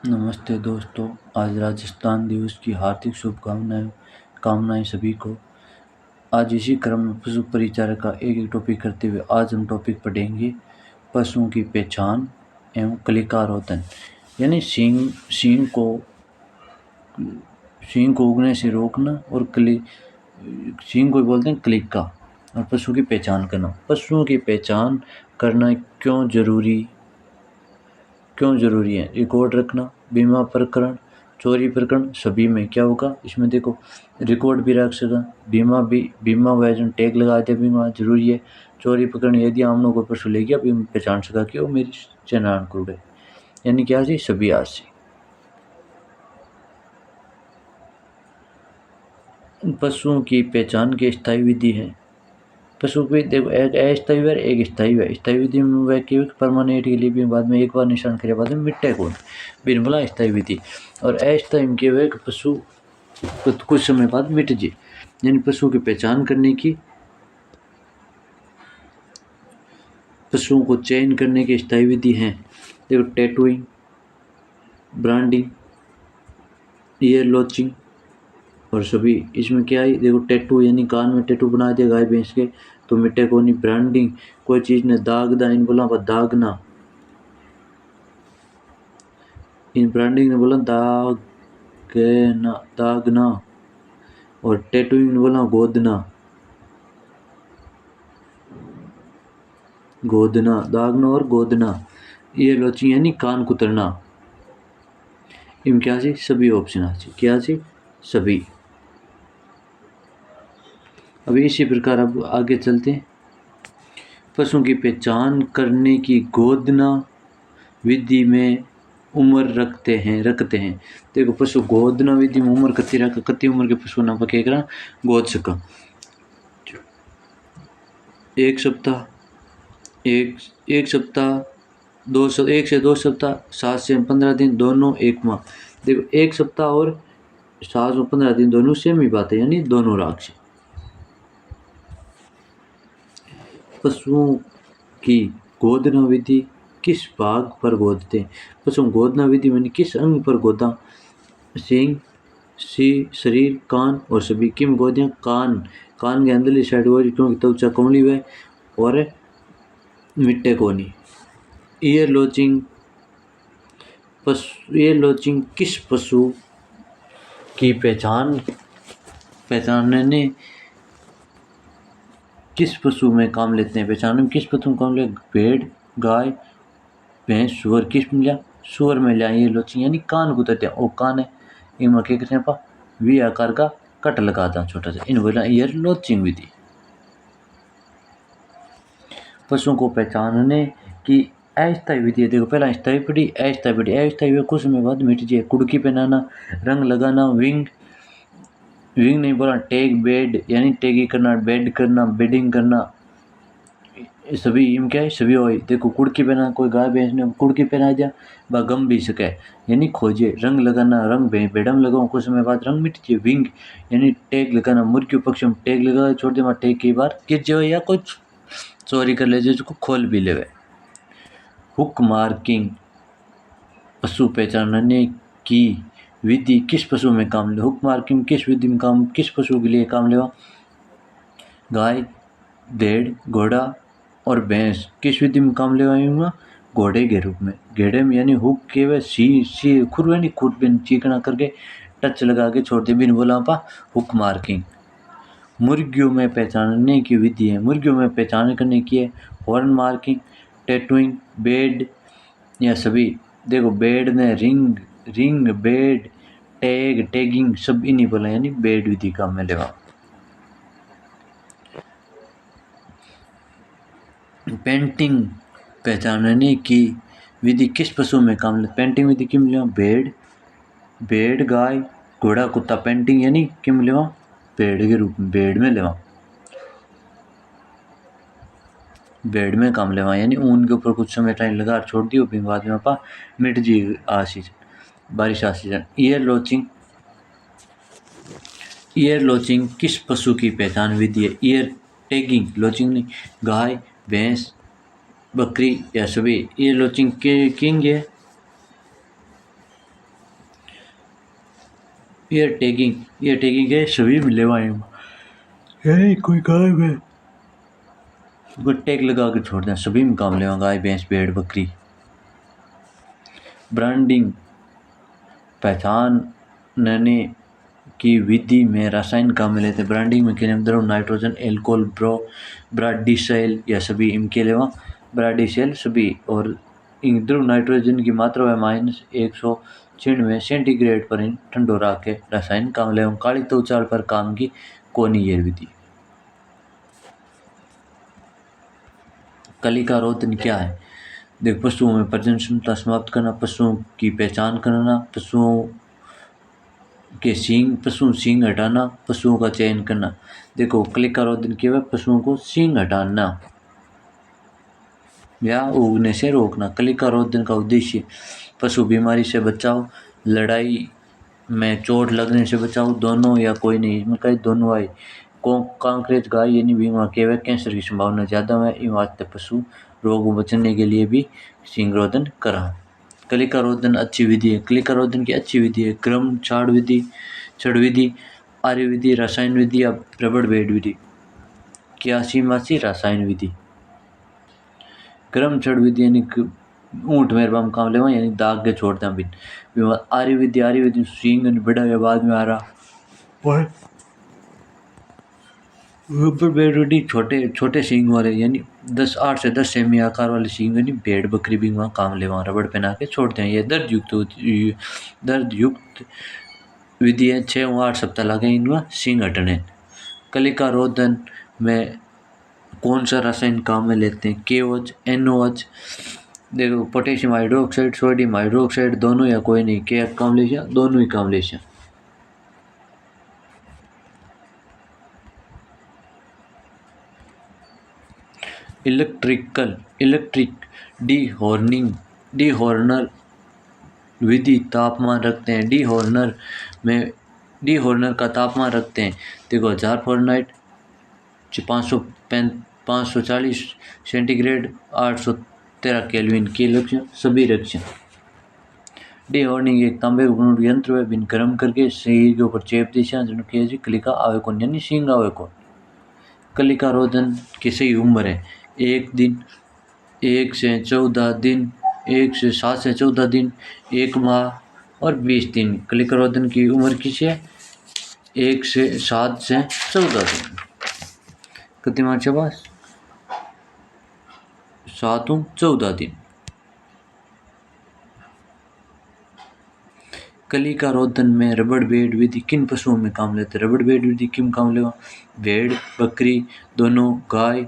नमस्ते दोस्तों, आज राजस्थान दिवस की हार्दिक कामनाएं सभी को। आज इसी क्रम में पशु परिचार का एक टॉपिक करते हुए आज हम टॉपिक पढ़ेंगे पशुओं की पहचान एवं कलिकार रोधन। यानी सींग को उगने से रोकना और सींग को बोलते हैं क्लिका। और पशु की पहचान करना, पशुओं की पहचान करना क्यों जरूरी है। रिकॉर्ड रखना, बीमा प्रकरण, चोरी प्रकरण सभी में क्या होगा, इसमें देखो रिकॉर्ड भी रख सका, बीमा वजन टैग लगा दे, बीमा जरूरी है। चोरी प्रकरण, यदि हमने कोई पशु ले गया, अभी पहचान सका कि वो मेरी चनान करोड़ है, यानी क्या जी सभी आज से। पशुओं की पहचान की स्थायी विधि है। पशु की देखो एक अस्थायी है, एक स्थायी है। स्थायी विधि में वह केवल परमानेंट के लिए भी बाद में एक बार निशान करे बाद में मिट्टे कौन बिन बोला स्थायी विधि। और अस्थायी में क्या है कि पशु कुछ समय बाद मिट जाए। यानी पशु की पहचान करने की, पशुओं को चयन करने की स्थायी विधि है। देखो टैटूइंग, ब्रांडिंग, ईयर लॉचिंग और सभी इसमें क्या है। देखो टैटू यानी कान में टैटू बना दिया गाय भैंस के तो मिटे को नहीं। ब्रांडिंग, कोई चीज ने दागदा, इन बोला दागना, इन ब्रांडिंग ने बोला दागना। और टैटूइंग ने बोला गोदना, दागना और गोदना। ये लोची यानी कान कुतरना। इन क्या सी सभी ऑप्शन आ क्या सी सभी। अभी इसी प्रकार अब आगे चलते हैं। पशुओं की पहचान करने की गोदना विधि में उम्र रखते हैं। देखो पशु गोदना विधि में उम्र कति उम्र के पशु ना पके करा गोद सका। 1 सप्ताह, एक सप्ताह, 1 से 2 सप्ताह, 7 से 15 दिन, दोनों 1 माह। देखो 1 सप्ताह और 7 से 15 दिन दोनों सेम ही बात है, यानी दोनों राग से। पशुओं की गोदना विधि किस भाग पर गोदते हैं। पशु गोदना विधि में किस अंग पर गोदा। सींग, शरीर, कान और सभी। किम गोदियां कान के अंदरली साइड हो, क्योंकि त्वचा कोमली हुआ और मिट्टे कोनी। ईयर लॉचिंग किस पशु की पहचानने किस पशु में काम लेते हैं। पहचानने में किस पशु में काम ले। भेड़, गाय, भैंस, सुअर। किस में लिया, सुअर में लिया। ये लॉचिंग यानी कान कुतरते हैं। और कान है इनमें क्या करते हैं, वी आकार का कट लगाता छोटा सा, इन बोला ईयर लॉचिंग विधि। पशुओं को पहचानने की अस्थायी विधि है। देखो पहला स्थायी पड़ी, अस्थायी पड़ी। अस्थायी हुआ कुछ समय बाद मिट जाए। कुड़की पहनाना, रंग लगाना, विंग नहीं बोला, टैग, बेड यानी टैगी करना, बेड करना, बेडिंग करना, सभी इम क्या है सभी हो। देखो कुड़की पहना, कोई गाय भैंस ने कुड़की पहना दिया, वह गम भी सके यानी खोजे। रंग लगाना, रंग बेडम लगाओ, कुछ समय बाद रंग मिट जाए। विंग यानी टैग लगाना, मुर्गी पक्ष में टैग लगा छोड़ दे, टैग कई बार गिर जाए या कुछ चोरी कर ले जिसको खोल भी ले। हुक मार्किंग पशु पहचानने की विधि किस पशु में काम ले। हुक मार्किंग किस विधि में काम, किस पशु के लिए काम लेवा। गाय, भेड़, घोड़ा और भैंस किस विधि में काम लेवा। घोड़े के रूप में। घेड़े में यानी हुक के वे सी खुर नहीं, खुर बिन चीकना करके टच लगा के छोड़ दे, बिन बोला पा हुक मार्किंग। मुर्गियों में पहचानने की विधि है। मुर्गियों में पहचान करने की है हॉर्न मार्किंग, टैटूइंग, बेड या सभी। देखो बेड ने रिंग, बेड, टैगिंग सब इन्हीं बोला, यानी बेड विधि का में लेवा। पेंटिंग पहचानने की विधि किस पशु में काम ले। पेंटिंग विधि किम लेवा। भेड़, गाय, घोड़ा, कुत्ता। पेंटिंग यानी किम लेवा, भेड़ के रूप में, भेड़ में लेवा, बेड में काम लेवा। यानी ऊन के ऊपर कुछ समय टाइम लगा छोड़ दियो, फिर बाद में आपा मिट जी बारिश आ सीजन। ईयर लॉचिंग किस पशु की पहचान विधि है। ईयर टैगिंग, लॉचिंग नहीं, गाय, भैंस, बकरी या सभी। ईयर लॉचिंग किंग है एयर टैगिंग है सभी मिले हुए हैं। यही कोई काम है वो टैग लगा के छोड़ दें, सभी में काम लेवा, गाय भैंस भेड़ बकरी। ब्रांडिंग पहचानने की विधि में रासायनिक काम में लेते हैं। ब्रांडिंग में क्या द्रव नाइट्रोजन एल्कोहल ब्राडिसेल या सभी इनके अलावा ब्राडिसेल सभी और इन द्रव नाइट्रोजन की मात्रा है -196 सेंटीग्रेड पर ठंडो रख के रासायनिक काम ले काली तो उचाल पर काम की कोनी विधि। कलिका रोधन क्या है? देख, पशुओं में प्रजनन क्षमता समाप्त करना, पशुओं की पहचान करना, पशु सींग हटाना, पशुओं का चयन करना। देखो, कलिका रोधन क्या है? पशुओं को सींग हटाना या उगने से रोकना। कलिका रोधन का उद्देश्य पशु बीमारी से बचाव, लड़ाई में चोट लगने से बचाव, दोनों या कोई नहीं, इसमें कई दोनों आए। कांकरेज गाय यानी बीमा केवल कैंसर की संभावना ज़्यादा है, इन वास्ते पशु रोग बचने के लिए भी सींग रोधन करा। कलिका रोधन अच्छी विधि है। कलिका रोधन की अच्छी विधि है क्रम छाड़ विधि, आर्य विधि, रसायन विधि या रबड़ बेड विधि। क्यासी मासी रसायन विधि। क्रम छड़ विधि यानी ऊँट मेरबा में काम लेवा यानी दाग के छोड़ दें बिन। आर्य विधि सींग बड़ा या बाद में आ रहा। रबर बेड विधि छोटे सींग वाले यानी 8 से 10 सेमी आकार वाले सींग यानी भेड़ बकरी भी वहाँ काम लेवा रबड़ पहना के छोड़ते हैं। ये दर्द युक्त विधि है। 6 और 8 सप्ताह लगे इनका सींग हटने। कलिका रोधन में कौन सा रसायन काम में लेते हैं? KOH NOH। देखो, पोटेशियम हाइड्रोक्साइड सोडियम हाइड्रोक्साइड दोनों या कोई नहीं, के काम ले दोनों ही काम ले। इलेक्ट्रिक डीहॉर्नर विधि तापमान रखते हैं। डीहॉर्नर का तापमान रखते हैं। देखो, 1000 फ़ारेनहाइट 540 सेंटीग्रेड 813 केल्विन की लक्षण सभी रक्षण। डीहॉर्निंग एक तांबे का बना यंत्र है, बिन गर्म करके शरीर के ऊपर चेप दिशा कलिका आवे कौन यानी सींग आवे कौन। कलिका रोधन की सही उम्र है 1 दिन, 1 से 14 दिन, 1 से 7 से 14 दिन, 1 माह और 20 दिन। कलिका रोधन की उम्र किसी है 1 से 7 से 14 दिन। कितनी मार्च है बस 7 और 14 दिन। कलिका रोधन में रबड़ बेड विधि किन पशुओं में काम लेते हैं? रबड़ बेड विधि किन काम लेगा? भेड़ बकरी दोनों, गाय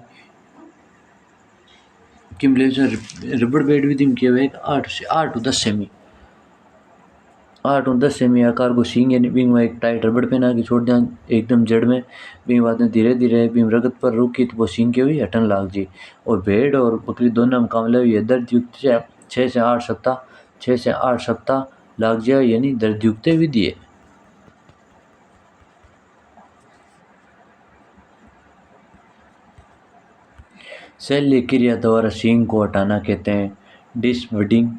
किम ले। रबड़ बेड विधि में क्या है 8 और 10 सेमी आकार को सींग यानी बिंग में एक टाइट रबड़ पहना के छोड़ दें एकदम जड़ में। बिंग बाद में धीरे धीरे बिंग रगत पर रुकी तो वो सींग के हुई हटन लाग जी। और भेड़ और बकरी दोनों में काम ले ये दर्द युक्त 6 से 8 सप्ताह लाग जाए यानी दर्द युक्त विधि है। शल्य क्रिया द्वारा सींग को हटाना कहते हैं डिसबडिंग,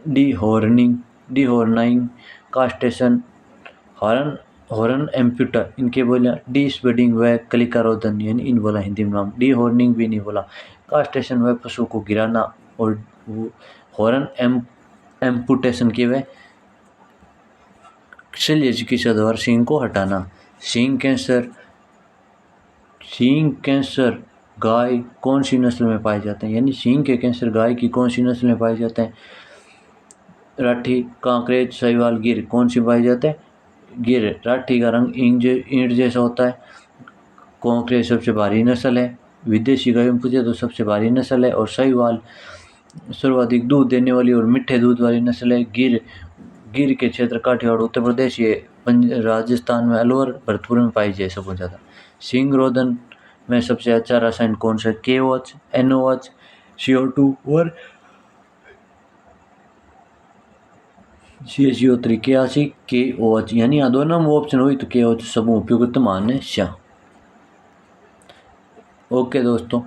डीहॉर्निंग, कास्टेशन, हॉर्न एम्प्यूटा। इनके बोला डिसबडिंग व कलिका रोधन यानी इन बोला हिंदी में नाम। डीहॉर्निंग भी नहीं बोला। कास्टेशन व पशु को गिराना और हॉर्न एम्पुटेशन के व शल्य चिकित्सा द्वारा सींग को हटाना। सींग कैंसर गाय कौन सी नस्ल में पाए जाते हैं? यानी सींग के कैंसर गाय की कौन सी नस्ल में पाए जाते हैं? राठी, कांकरेज, साहिवाल, गिर। कौन सी पाए जाते हैं? गिर। राठी का रंग ईंट जैसा होता है। कांकरेज सबसे भारी नस्ल है। विदेशी गायों में पूछे तो सबसे भारी नस्ल है। और साहिवाल सर्वाधिक दूध देने वाली और मीठे दूध वाली नस्ल है। गिर के क्षेत्र काठियावाड़ उत्तर प्रदेश, ये राजस्थान में अलवर भरतपुर में पाई जाए सबसे ज़्यादा। सींग रोधन में सबसे अच्छा रासायन कौन सा है? KOH NOH CO2 और CO3 KOH यानी दोनों में ऑप्शन हुई तो KOH सब उपयुक्त मान्य। ओके दोस्तों।